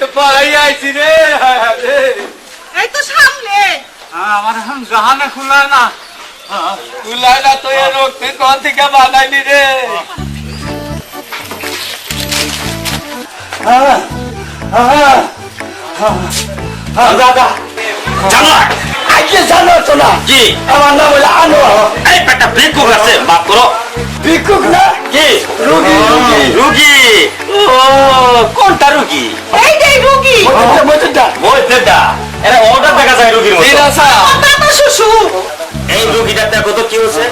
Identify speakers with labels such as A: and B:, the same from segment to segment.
A: তো পালাই আইছি রে
B: এই তো সামনে
A: আমার এখন জাহানে খুলায় না খুলায় না তো এর রক্তে কোন থেকে বানাইলি রে
C: দাদা জানো আজকে জানো তো না
D: কি
C: আমার নাম হলো আনোয়ার
D: এই পেটা ভিক্ষুক আছে মাফ করো
C: ভিক্ষুক না
D: কি
C: রোগী রোগী
D: রুগী ও কোনটা রুগী
B: এই যে রুগী
D: বইতেটা এরা অর্ডার দেখা যায় রুগীর মতো
B: কথা শুশু
D: এই রুগীটা দেখো তো কি হচ্ছে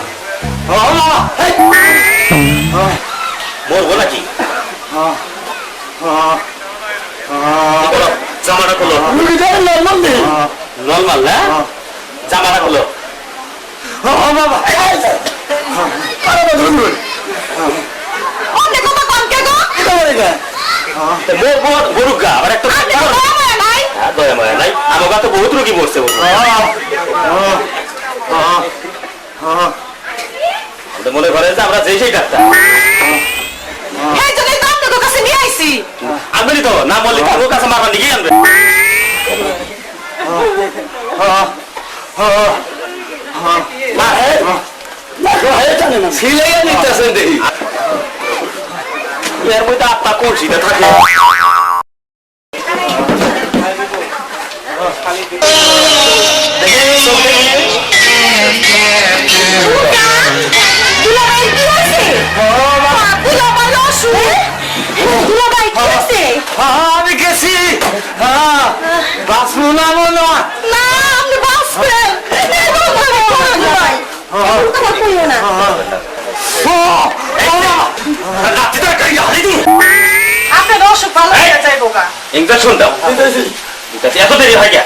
D: মরবো নাকি জামাটা খুলো নর্মাল না জামাটা খুলো
B: ওনে কথা কোন কে গো
D: গরুকা আবার একটা
B: নাই
D: দয়া মায়া নাই আমার কাছে বহুত রুগী মরছে মনে করে যে আমরা যেই সেই ডাক্তার
B: এই জন্যই তো আপনাদের কাছে নিয়ে আইছি
D: আনবেনি তো না বললে কারোর কাছে মারবার নিয়ে আনবে
C: সিলাইয়া নিতেছেন দেখি
D: এর মধ্যে আপনার কলসিটা থাকে
B: দুলাভাই কি হইছে দুলাভাই অসুখ দুলাভাই কি হইছে
C: আমি গেছি বাঁচবো না মনে হয়
B: না আপনি বাঁচবেন এই কথা ভাই কথা কইও না আপনার অসুখ ভালো হয়ে যাইবো গা
D: ইঞ্জেকশন দাও এত দেরি হয় গিয়া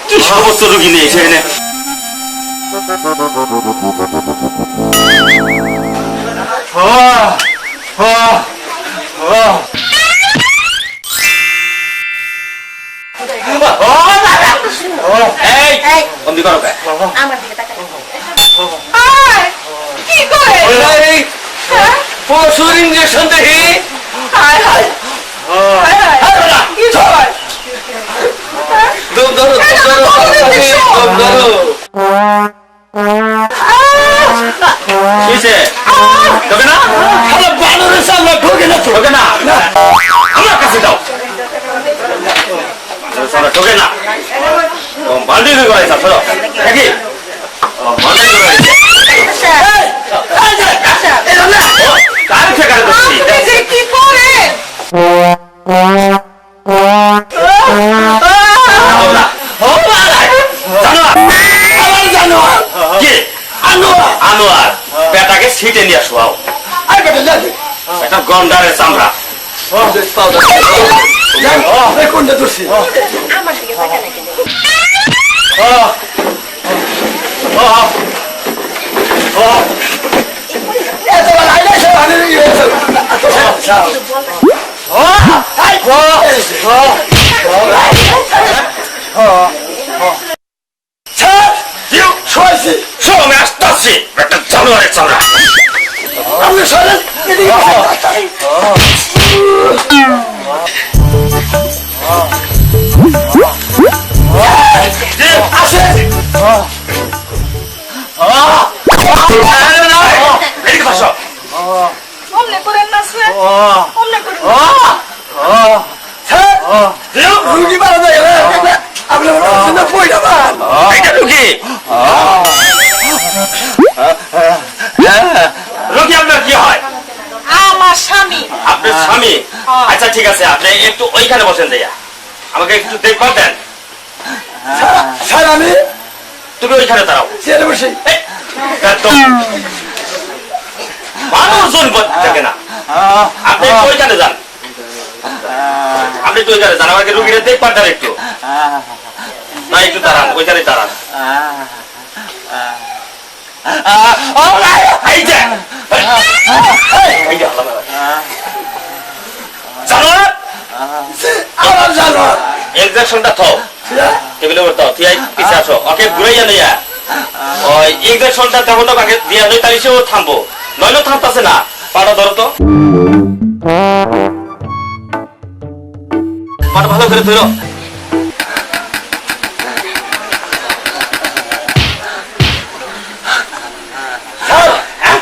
D: কি সমস্ত রুগী নিয়ে এসে এনে এই বন্দি করো কে
B: আমার দিকে তাকাও কি করে
A: পশুর ইঞ্জেকশন দেখি
B: হায় হায় হায় হায় কি হয়
A: দম ধরো দম ধরো
D: কিসে ঢোকে না
C: আমার বানরের সামনে ঢোকে না তো
D: ঢোকে না আমার কাছে দাও ঢোকে না বালতি করে চলো দেখি বালতি করে কার থেকে
B: আপনি যে কি করেন
D: আনোয়ার পেটাকে সিটে নিয়ে আসো একটা গন্ডারের চামড়া
C: কোনটা দোষী
B: আমার দিকে তাকান না কেন
D: আমি আসতেছি একটা জানোয়ারের চামড়া
C: আপনি সরেন
B: অমনে করেন না স্যার অমনে করেন
C: রুগী মারা যায় আপনি পয়সা পান
D: রোগী আপনার কি হয়
B: আমার স্বামী
D: আপনার স্বামী আচ্ছা ঠিক আছে আপনি একটু ওইখানে বসেন দেয়া আমাকে একটু দেখবার দেন
C: স্যার আমি
D: তুমি ওইখানে দাঁড়াও
C: চেয়ারে বসি
D: মানুষজন থাকে না আপনি একটু ওইখানে যান আপনি তো ওইখানে যান আমাকে রুগীরা দেখবার দেন একটু না একটু দাঁড়ান ওইখানে দাঁড়ান এই যে জানোয়ার
C: আমার জানোয়ার
D: ইনজেকশনটা থাও টেবিলের উপর দাও তুই পিছে আসো ওকে ঘুরাইয়া নিয়া ওই ইনজেকশনটা তখন ওকে দিয়া নই তাহলে সেও থামবো নইলেও থামতাছে না পাটা ধরো তো, পাটা ভালো করে ধরো।
C: স্যার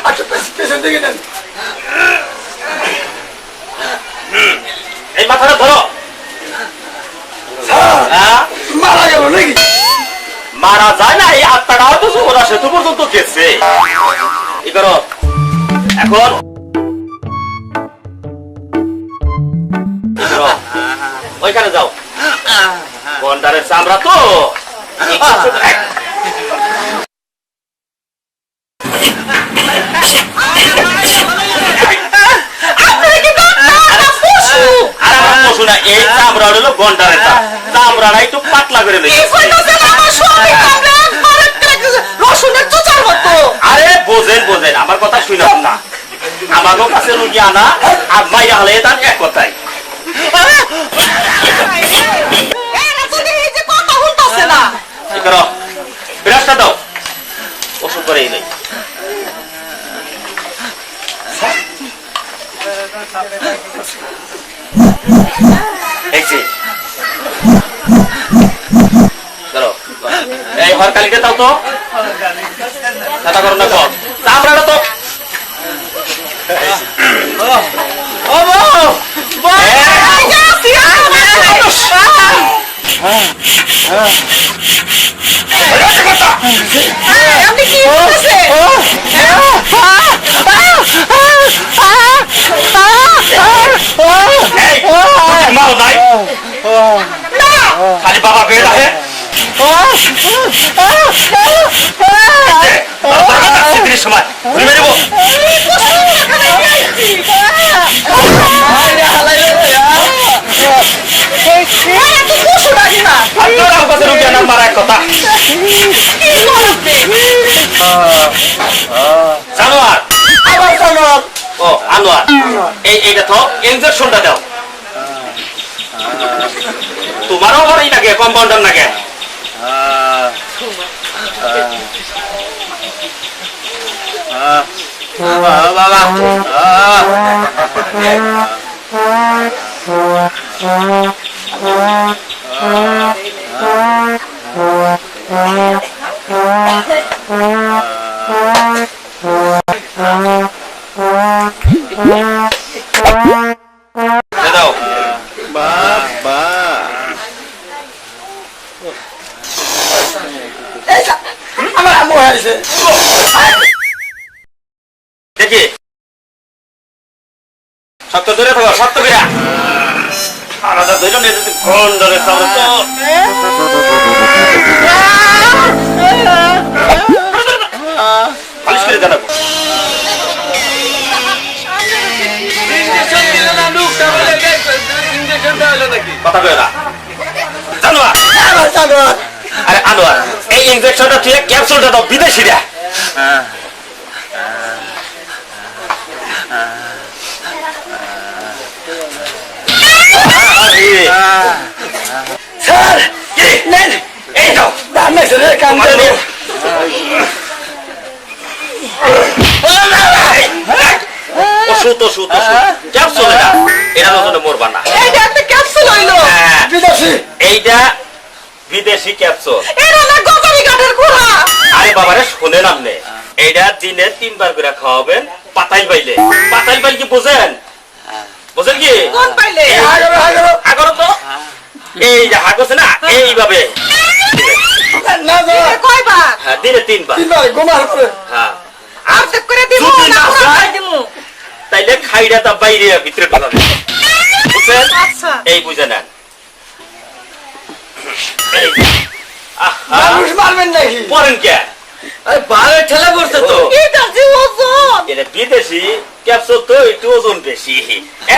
C: আচ্ছা পেছন দিকে নেন
D: এই মাথাটা ধরো।
C: স্যার
D: হ্যাঁ,
C: মারা গেল নাকি
D: মারা যায় না, এই আত্মাটাও তো ওরা সেতু পর্যন্ত গেছে। কি করো এখন? কি করো? ওইখানে যাও, গন্ডারের চামড়া তো। আর আমার পশু না, এই চামড়া হলো গন্ডারের চামড়াটা একটু পাতলা করে
B: কি
D: নিয়েছে।
B: কইতাছেন আমার স্বামী কামড়ে একবারে রসুনের চুচার মতো
D: আরে বোঝেন বোঝেন, আমার কথা শুনেন না। আমারও কাছে রুগী আনা আর মাইয়া হলে তার এক কথাই।
B: এরা যদি এই যে কথা বলতাছে না
D: কি করো? বিরাজটা দাও, ওষুধ করে এই নেই। এই যে ধরো, এই হরকালিকে দাও তো, কথা করো না, চামড়াটা তো
A: ও বউ
B: আপনি কি বলতেছে
D: এই, তোদের মাও নাই? খালি বাবা পেয়ে রাখে। শীতের সময় ঘুরে বেরোবো। আপনারা কাছে রুগী আনার মারা এক কথা। জানোয়ার,
C: আবার জানোয়ার
D: ও আনোয়ার, এইটা তো ইনজেকশনটা দাও। তোমারও আমার এই নাকি কম্পাউন্ডার নাকি?
A: বাবা
D: দাও।
C: আমার আম্মু হয়েছে
D: দেখি, শক্ত ধরে থাকো, শক্ত করে আলাদা ধরে নিয়ে যেতে গন্ডারের চামড়া তো। পালিশ করে জানাবো।
A: ইঞ্জেকশন দিল না, লোকটা বলে ইঞ্জেকশন দেওয়া হলো নাকি?
D: কথা কয়ে না, জানোয়ার।
C: আবার জানোয়ার
D: আরে আনোয়ার, এই ইনজেকশনটা তুই ক্যাপসুলটা দাও বিদেশিরা।
C: স্যার নেন
D: এই দাও
C: দাম নাইছে রে কাম
D: মানে
C: দেবো
D: ওষুধ ওষুধ ওষুধ ক্যাপসুল, এটা এটা নতুন মরবা না।
B: এইটা একটা ক্যাপসুল হইলো
D: হ্যাঁ,
C: বিদেশি
D: এইটা বিদেশি ক্যাপসুল।
B: এরা না গজারি কাঠের খোলা
D: আরে বাবারে শুনে নামনে, এইটা দিনে 3 বার করে খাওয়াবেন। পাতাইল বাইলে, পাতাইল বাইল কি বোঝেন? বোঝেন কি?
B: কোন পাইলে
C: হাগরো হাগরো
D: আগর তো এই যে হাগছে না, এইভাবে
C: না যা
B: কয়বার
D: হ্যাঁ, দিনে 3 বার।
C: তিনবার ঘুমার পরে
D: হ্যাঁ,
B: অর্ধেক করে দিব
D: যদি
B: না
D: না
B: পুরো
D: যায়,
B: খাই দিমু
D: তাইলে খাইটা তা বাইরে ভিতরে ঢোকাবে। বুঝছেন?
B: আচ্ছা
D: এই বুঝে নেন। এই, আহা,
C: মানুষ মারবেন নাকি
D: পড়েন কে?
A: আরে বারে ঠেলা করছে তো।
B: এটা যে ওজন
D: এটা বিদেশি ক্যাপসুল তো একটু ওজন বেশি।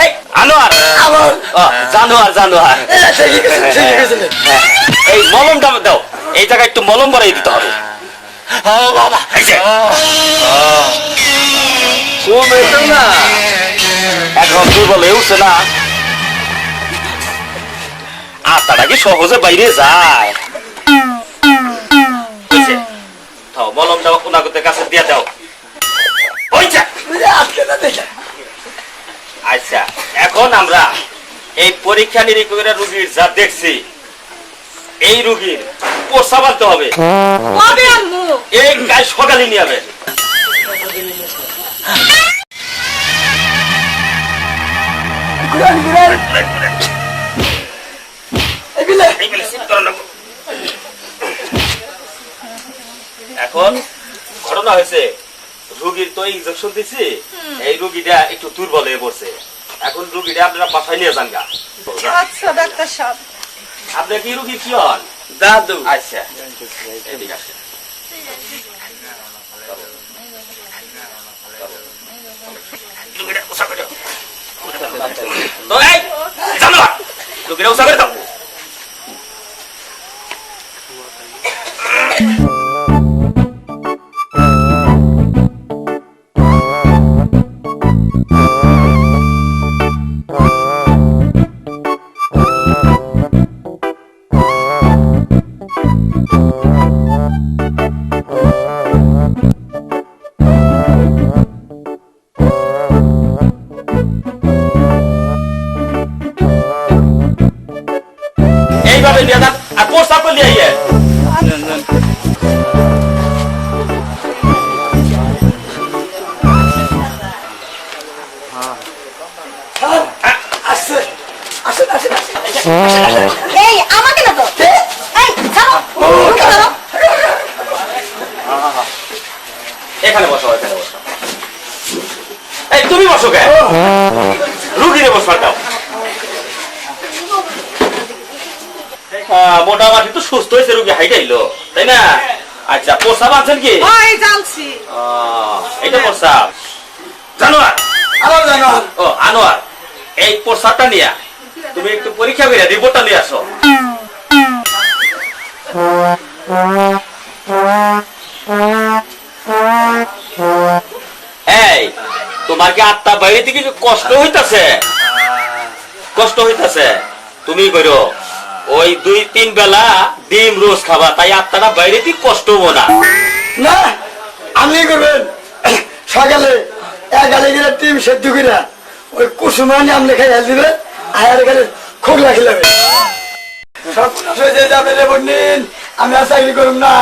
D: এই আনোয়ার,
C: আবার
D: জানোয়ার জানোয়ার,
C: ঠিকই গেছে ঠিকই গেছে
D: এই মলমটা দাও, এই জায়গায় একটু মলম বাড়াই দিতে হবে। বাবা, এই যে
A: কমে তো না।
D: এখন দুর্বল হয়ে উঠছে না, আত্মাটা কি সহজে বাইরে যায়? বুঝছে? দাও, মলমটা ওনাদের কাছে দিয়ে দাও। ওই যা,
C: আজকে না দেখে
D: পরীক্ষা নিরীক্ষা করে রোগীর যা দেখছি এই রোগীর প্রস্তাব আনতে হবে
B: কবে আনবো?
D: এই কাল সকালে নিয়ে যাবে
C: ঘুরান ঘুরান এগুলো
D: এইগুলো সিট করা লাগবে। এখন ঘটনা হয়েছে রোগীর তো ইনজেকশন দিছি এই রোগীটা একটু দুর্বল হয়ে পড়ছে এখন রোগীটা আপনারা বাসায় নিয়ে যান গা
B: আচ্ছা ডাক্তার সাহেব।
D: আপনার কি রোগী কি হন
A: দাদু
D: আচ্ছা এদিকে আসেন। রোগীটা উষা করে দাও। তো এই, জানোয়ার, রোগীটা উষা করে দাও। এইভাবে নিয়ে যান আর প্রস্তাব করে নিয়ে আইয়ে।
C: আসছে আসেন আসেন আসেন
B: এই আমাকে না তো। এই ছাড়ো। ওকে দাও।
D: এখানে বসো এখানে বসো এই তুমি বসো কে রুগীরে বসবার দাও মোটামুটি তো সুস্থ হয়েছে রুগী হাইটাইলো তাই না আচ্ছা প্রস্তাব আছেন কি
B: ওই জানছি।
D: এটা প্রস্তাব জানোয়ার
C: আমার জানো
D: ও আনোয়ার এই প্রস্তাবটা নিয়ে তুমি একটু পরীক্ষা করে রিপোর্টটা নিয়ে আসো এই তোমার কি আত্মা বাইরে থেকে কষ্ট হইতাছে কষ্ট হইতাছে তুমি করো ওই 2-3 বেলা ডিম রোজ খাবা তাই আত্মাটা বাইরে থেকে কষ্ট হবো না
C: না আপনি করবেন সকালে এক গালে গেলে টিম সেদ্ধ করে ওই কুসুমানি আপনি খাই হেল দিবেন আয়ার গেলে খুব রাখি যাবে সব হয়ে যায় যাবে রিপোর্ট নিন আমি আর চাকরি করুন না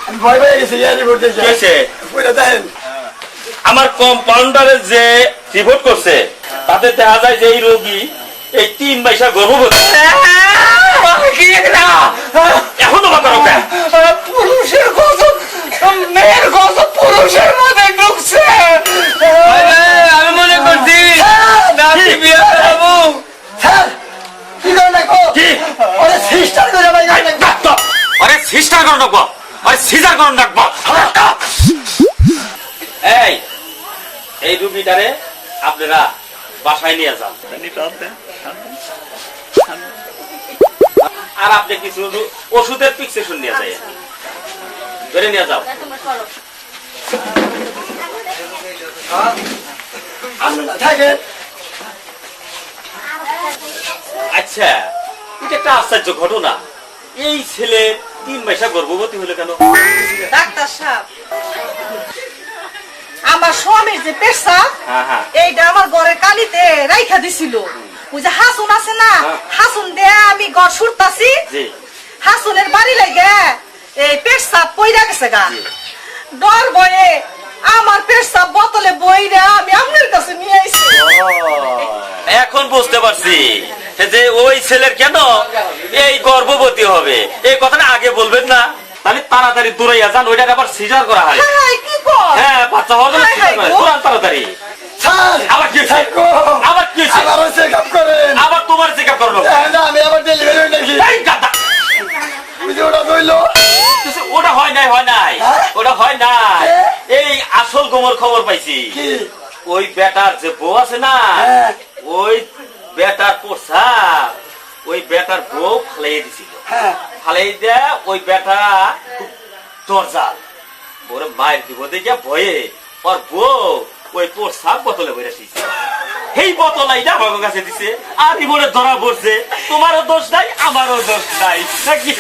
C: আমি ভয় পেয়ে গেছি রিপোর্ট
D: কি হয়েছে?
C: পুরো দেন
D: আমার কম্পাউন্ডারে যে রিপোর্ট করছে তাতে দেখা যায় যে এই রোগী এই 3 মাসের গর্ভবতী এখন তো কথা রোগে
C: পুরুষের কত মেয়ের কত পুরুষের মধ্যে ঢুকছে
A: আমি মনে করছি দাদি বিয়ে যাবো
C: স্যার কি করে দেখো
D: কি
C: ওরে সিস্টার করে ভাই
D: আরে সিস্টার করুন রাখবো আরে সিজার করুন রাখবো এই এই রুগীটারে আপনারা বাসায় নিয়ে যান আর আপনি কিছু ওষুধের ফিক্সেশন নিয়ে যায় ধরে নিয়ে যাও
C: আপনারা থাকেন
D: আচ্ছা এটা একটা আশ্চর্য ঘটনা এই ছেলে 3 মাসে গর্ভবতী হলো কেন
B: ডাক্তার সাহেব আমার স্বামীর যে পেশাব
D: হ্যাঁ হ্যাঁ
B: এইটা আমার ঘরের কালিতে রাইখা দিছিল ওই যে হাসুন আছে না
D: হ্যাঁ।
B: হাসুন দে আমি ঘর সুরতাছি
D: জি
B: হাসুনের বাড়ি লাগে এই পেশাব পইরা গেছে গা ডর ভয়ে আমার পেশাব বোতলে বইরা আমি আপনার কাছে নিয়ে আইছি
D: এখন বুঝতে পারছি যে ওই ছেলের কেন এই গর্ভবতী হবে এই কথাটা আগে বলবেন না তাহলে তাড়াতাড়ি দৌড়াইয়া যান ওইটা আবার সিজার করা হয়
B: হাই কি কর
D: হ্যাঁ বাচ্চা হওয়ার জন্য
B: হায় হায়
D: সিজার করে
B: গো।
D: দৌড়ান তাড়াতাড়ি
C: স্যার
D: আবার কি হয়েছে?
C: থাকো
D: আবার কি হয়েছে?
C: আবারও চেক আপ করেন
D: আবার তোমার চেক আপ করলো
C: না আমি আবার ডেলিভারি নাকি
D: এই গাধা!
C: বুঝে ওটা ধরলো
D: ওটা হয় নাই
C: হ্যাঁ?
D: ওটা হয় নাই
C: হ্যাঁ?
D: এই আসল গোমর খবর পাইছি
C: কি
D: ওই বেটার যে বউ আছে না
C: হ্যাঁ।
D: ওই বেটার প্রস্তাব ওই বেটার বউ ফালাই দিছিল
C: হ্যাঁ
D: ফালাই দেয়া ওই বেটা খুব দরজাল ওরে মায়ের দিব দেখে ভয়ে ওর বউ ওই প্রস্তাব বোতলে বইরা দিয়েছে এই বোতল আইনা আমার কাছে দিছে আর ইমনে ধরা পড়ছে তোমারও দোষ নাই আমারও দোষ নাই নাকি